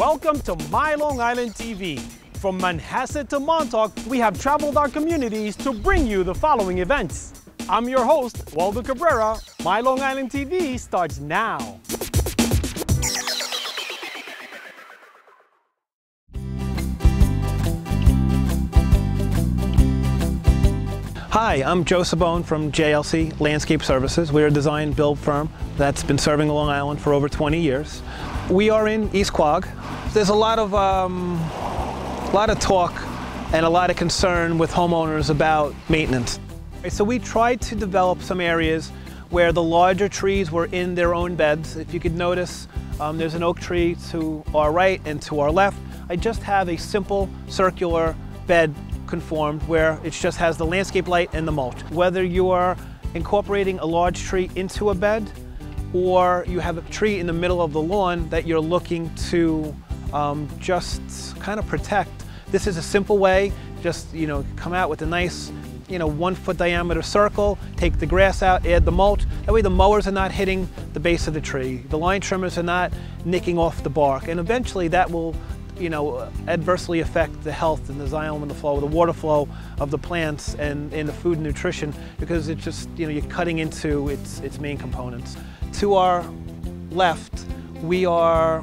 Welcome to My Long Island TV. From Manhasset to Montauk, we have traveled our communities to bring you the following events. I'm your host, Waldo Cabrera. My Long Island TV starts now. Hi, I'm Joe Cerbone from JLC Landscape Services. We're a design build firm that's been serving Long Island for over 20 years. We are in East Quogue. There's a lot of talk and a lot of concern with homeowners about maintenance. So we tried to develop some areas where the larger trees were in their own beds. If you could notice, there's an oak tree to our right and to our left. I just have a simple circular bed conformed where it just has the landscape light and the mulch. Whether you are incorporating a large tree into a bed or you have a tree in the middle of the lawn that you're looking to just kind of protect, this is a simple way. Just come out with a nice 1 foot diameter circle, take the grass out, add the mulch. That way the mowers are not hitting the base of the tree. The line trimmers are not nicking off the bark, and eventually that will adversely affect the health and the xylem and the flow, the water flow of the plants and the food and nutrition, because it's just, you're cutting into its main components. To our left, we are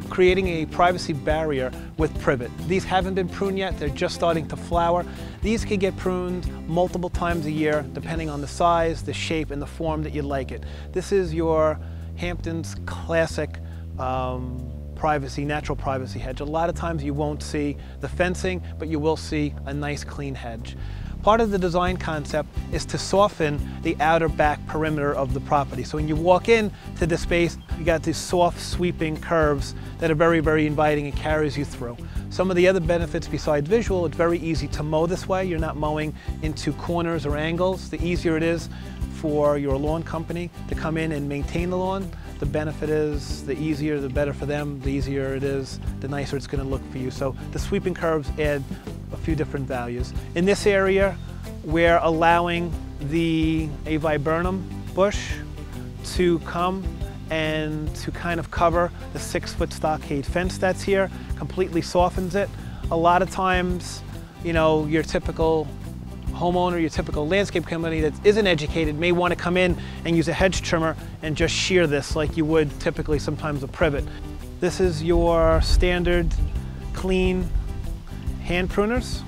creating a privacy barrier with privet. These haven't been pruned yet, they're just starting to flower. These can get pruned multiple times a year, depending on the size, the shape, and the form that you'd like it. This is your Hampton's classic natural privacy hedge. A lot of times you won't see the fencing, but you will see a nice clean hedge. Part of the design concept is to soften the outer back perimeter of the property. So when you walk in to the space, you got these soft sweeping curves that are very, very inviting and carries you through. Some of the other benefits besides visual, it's very easy to mow this way. You're not mowing into corners or angles. The easier it is for your lawn company to come in and maintain the lawn, the benefit is the easier, the better for them. The easier it is, the nicer it's going to look for you. So the sweeping curves add a few different values. In this area, we're allowing a viburnum bush to come and to kind of cover the 6-foot stockade fence that's here, completely softens it. A lot of times, your typical homeowner, your typical landscape company that isn't educated may want to come in and use a hedge trimmer and just shear this like you would typically sometimes a privet. This is your standard clean hand pruners.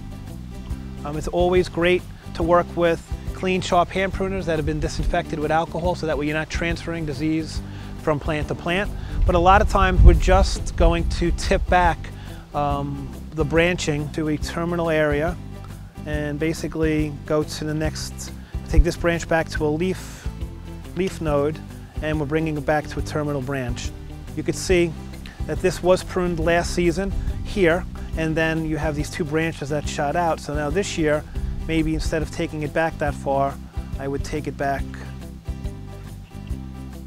It's always great to work with clean, sharp hand pruners that have been disinfected with alcohol, so that way you're not transferring disease from plant to plant. But a lot of times we're just going to tip back the branching to a terminal area and basically go to the next, take this branch back to a leaf node, and we're bringing it back to a terminal branch. You could see that this was pruned last season here, and then you have these 2 branches that shot out. So now this year, maybe instead of taking it back that far, I would take it back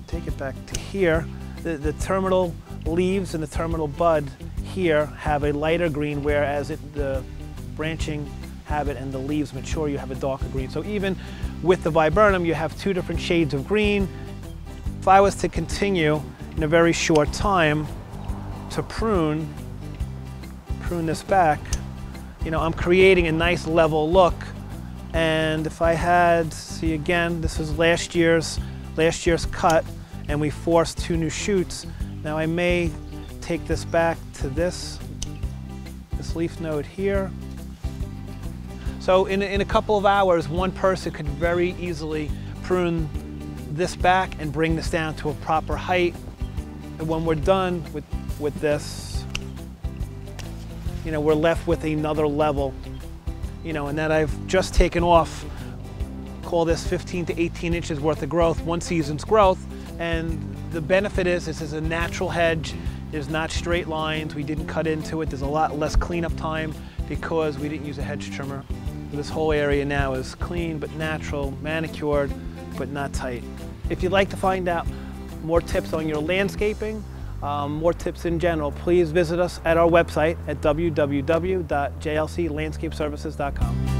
to here. The terminal leaves and the terminal bud here have a lighter green, whereas the branching habit and the leaves mature, you have a darker green. So even with the viburnum, you have 2 different shades of green. If I was to continue in a very short time to prune this back, I'm creating a nice level look. And if I had, see again, this is last year's cut, and we forced 2 new shoots. Now I may take this back to this leaf node here. So in a couple of hours, one person could very easily prune this back and bring this down to a proper height. And when we're done with this, we're left with another level, and that I've just taken off, call this 15 to 18 inches worth of growth, 1 season's growth. And the benefit is this is a natural hedge. There's not straight lines. We didn't cut into it. There's a lot less cleanup time because we didn't use a hedge trimmer. This whole area now is clean but natural, manicured but not tight. If you'd like to find out more tips on your landscaping, more tips in general, please visit us at our website at www.jlclandscapeservices.com.